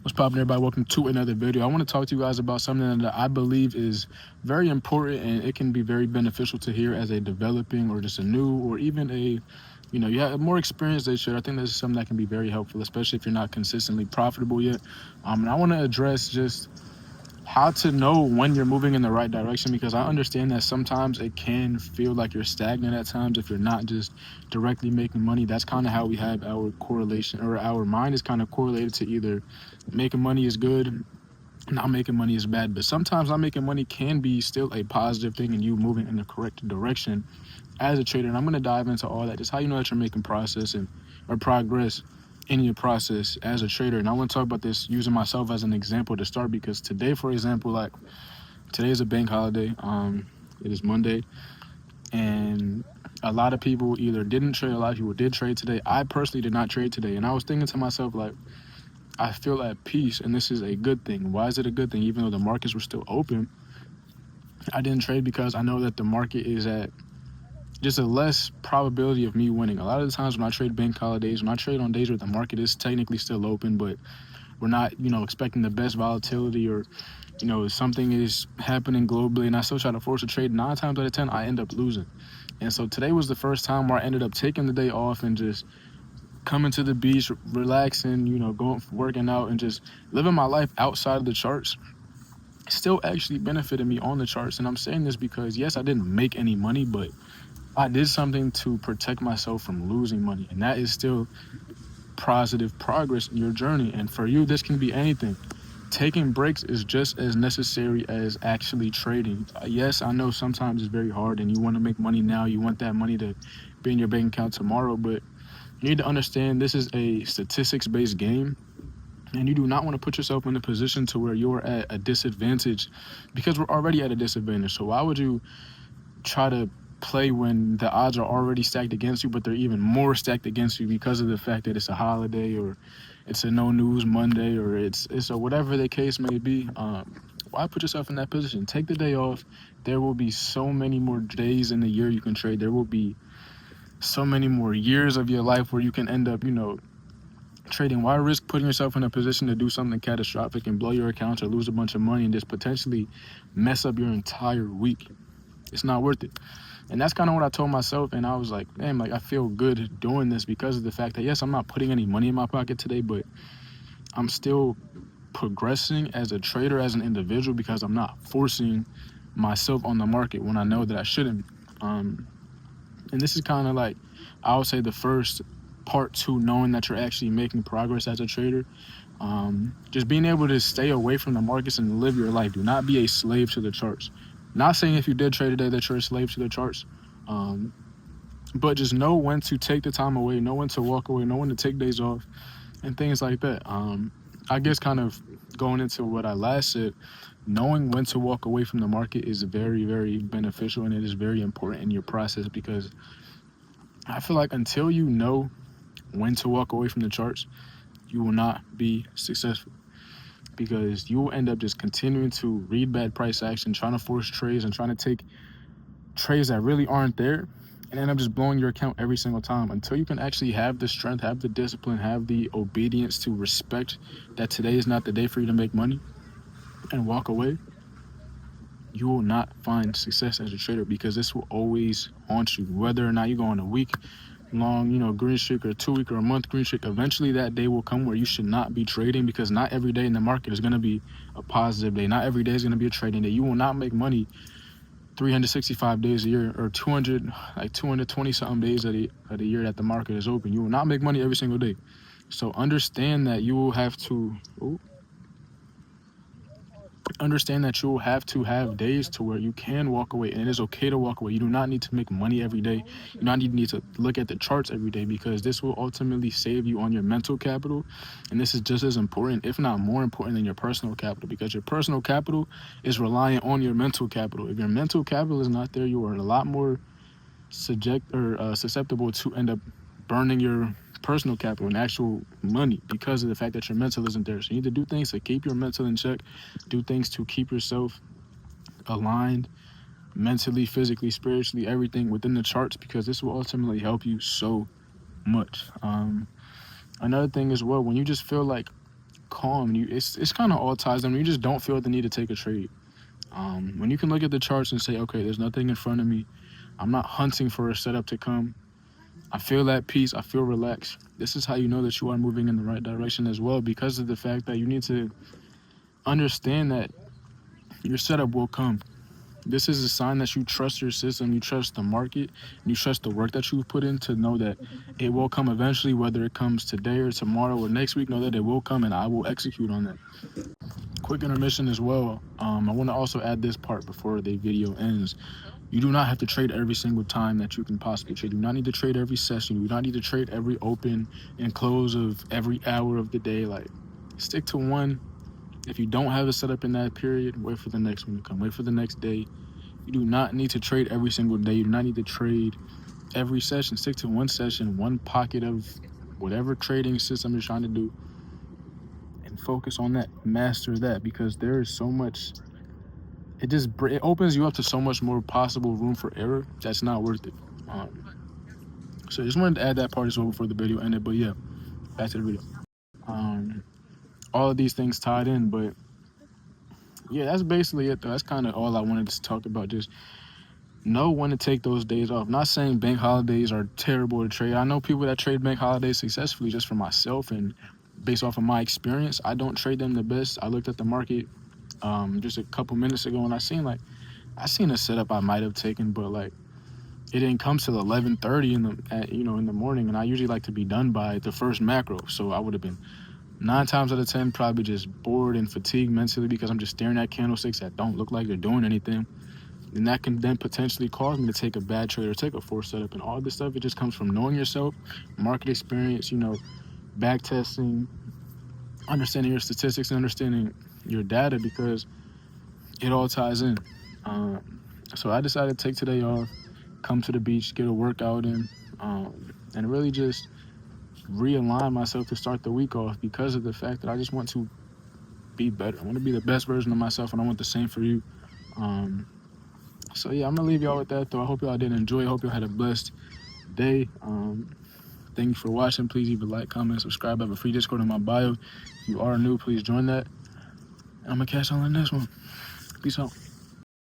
What's poppin', everybody? Welcome to another video. I want to talk to you guys about something that I believe is very important, and it can be very beneficial to hear as a developing or just a new or even you have more experience they should. I think this is something that can be very helpful, especially if you're not consistently profitable yet. And I want to address just how to know when you're moving in the right direction, because I understand that sometimes it can feel like you're stagnant at times if you're not just directly making money. That's kind of how we have our correlation, or our mind is kind of correlated to either making money is good, not making money is bad. But sometimes not making money can be still a positive thing and you moving in the correct direction as a trader. And I'm going to dive into all that, just how you know that you're making process and or progress in your process as a trader. And I want to talk about this using myself as an example to start, because today, for example, like today is a bank holiday. It is Monday, and a lot of people either didn't trade, a lot of people did trade today. I personally did not trade today, and I was thinking to myself, like, I feel at peace, and this is a good thing. Why is it a good thing? Even though the markets were still open, I didn't trade because I know that the market is at just a less probability of me winning. A lot of the times when I trade bank holidays, when I trade on days where the market is technically still open, but we're not, expecting the best volatility, or, something is happening globally, and I still try to force a trade, 9 times out of 10, I end up losing. And so today was the first time where I ended up taking the day off and just coming to the beach, relaxing, going working out and just living my life outside of the charts. Still actually benefited me on the charts. And I'm saying this because, yes, I didn't make any money, but I did something to protect myself from losing money. And that is still positive progress in your journey. And for you, this can be anything. Taking breaks is just as necessary as actually trading. Yes, I know sometimes it's very hard and you want to make money now. You want that money to be in your bank account tomorrow, but you need to understand this is a statistics-based game, and you do not want to put yourself in a position to where you're at a disadvantage, because we're already at a disadvantage. So why would you try to play when the odds are already stacked against you, but they're even more stacked against you because of the fact that it's a holiday, or it's a no news Monday, or it's a whatever the case may be. Why put yourself in that position? Take the day off. There will be so many more days in the year you can trade. There will be so many more years of your life where you can end up, trading. Why risk putting yourself in a position to do something catastrophic and blow your account or lose a bunch of money and just potentially mess up your entire week? It's not worth it. And that's kind of what I told myself. And I was like, man, like, I feel good doing this because of the fact that, yes, I'm not putting any money in my pocket today, but I'm still progressing as a trader, as an individual, because I'm not forcing myself on the market when I know that I shouldn't. And this is kind of like, I would say, the first part to knowing that you're actually making progress as a trader. Just being able to stay away from the markets and live your life. Do not be a slave to the charts. Not saying if you did trade today that you're a slave to the charts, but just know when to take the time away, know when to walk away, know when to take days off, and things like that. I guess kind of going into what I last said, knowing when to walk away from the market is very, very beneficial, and it is very important in your process, because I feel like until you know when to walk away from the charts, you will not be successful, because you will end up just continuing to read bad price action, trying to force trades and trying to take trades that really aren't there, and end up just blowing your account every single time. Until you can actually have the strength, have the discipline, have the obedience to respect that today is not the day for you to make money and walk away, you will not find success as a trader, because this will always haunt you. Whether or not you go on a week long, green streak, or a 2 week or a month green streak, eventually that day will come where you should not be trading, because not every day in the market is going to be a positive day. Not every day is going to be a trading day. You will not make money 365 days a year, or 220 something days of the year that the market is open. You will not make money every single day. So understand that you will have to have days to where you can walk away, and it is okay to walk away. You do not need to make money every day. You do not need to look at the charts every day, because this will ultimately save you on your mental capital. And this is just as important, if not more important, than your personal capital, because your personal capital is reliant on your mental capital. If your mental capital is not there, you are a lot more susceptible to end up burning your personal capital and actual money, because of the fact that your mental isn't there. So you need to do things to keep your mental in check, do things to keep yourself aligned mentally, physically, spiritually, everything within the charts, because this will ultimately help you so much. Another thing as well, when you just feel like calm. It's kind of all ties in. You just don't feel the need to take a trade. When you can look at the charts and say, okay, there's nothing in front of me. I'm not hunting for a setup to come. I feel at peace. I feel relaxed. This is how you know that you are moving in the right direction as well, because of the fact that you need to understand that your setup will come. This is a sign that you trust your system, you trust the market, and you trust the work that you've put in to know that it will come eventually, whether it comes today or tomorrow or next week. Know that it will come, and I will execute on that. Quick intermission as well. I want to also add this part before the video ends. You do not have to trade every single time that you can possibly trade. You do not need to trade every session. You do not need to trade every open and close of every hour of the day. Like, stick to one. If you don't have a setup in that period, wait for the next one to come. Wait for the next day. You do not need to trade every single day. You do not need to trade every session. Stick to one session, one pocket of whatever trading system you're trying to do, and focus on that. Master that, because there is so much. It opens you up to so much more possible room for error that's not worth it. So I just wanted to add that part as well before the video ended. But yeah, back to the video. All of these things tied in, but yeah, that's basically it though. That's kind of all I wanted to talk about. Just know when to take those days off. Not saying bank holidays are terrible to trade. I know people that trade bank holidays successfully. Just for myself and based off of my experience, I don't trade them the best. I looked at the market just a couple minutes ago, and I seen a setup I might have taken, but like it didn't come till 11:30 in the morning, and I usually like to be done by the first macro. So I would have been 9 times out of 10 probably just bored and fatigued mentally because I'm just staring at candlesticks that don't look like they're doing anything. And that can then potentially cause me to take a bad trade or take a forced setup. And all this stuff, it just comes from knowing yourself, market experience, back testing, understanding your statistics, and understanding your data, because it all ties in. So I decided to take today off, come to the beach, get a workout in, and really just realign myself to start the week off, because of the fact that I just want to be better. I want to be the best version of myself, and I want the same for you. So yeah, I'm gonna leave y'all with that though. I hope y'all did enjoy. I hope y'all had a blessed day. Thank you for watching. Please leave a like, comment, subscribe. I have a free Discord in my bio. If you are new, please join that. I'm gonna catch y'all in the next one. Peace out.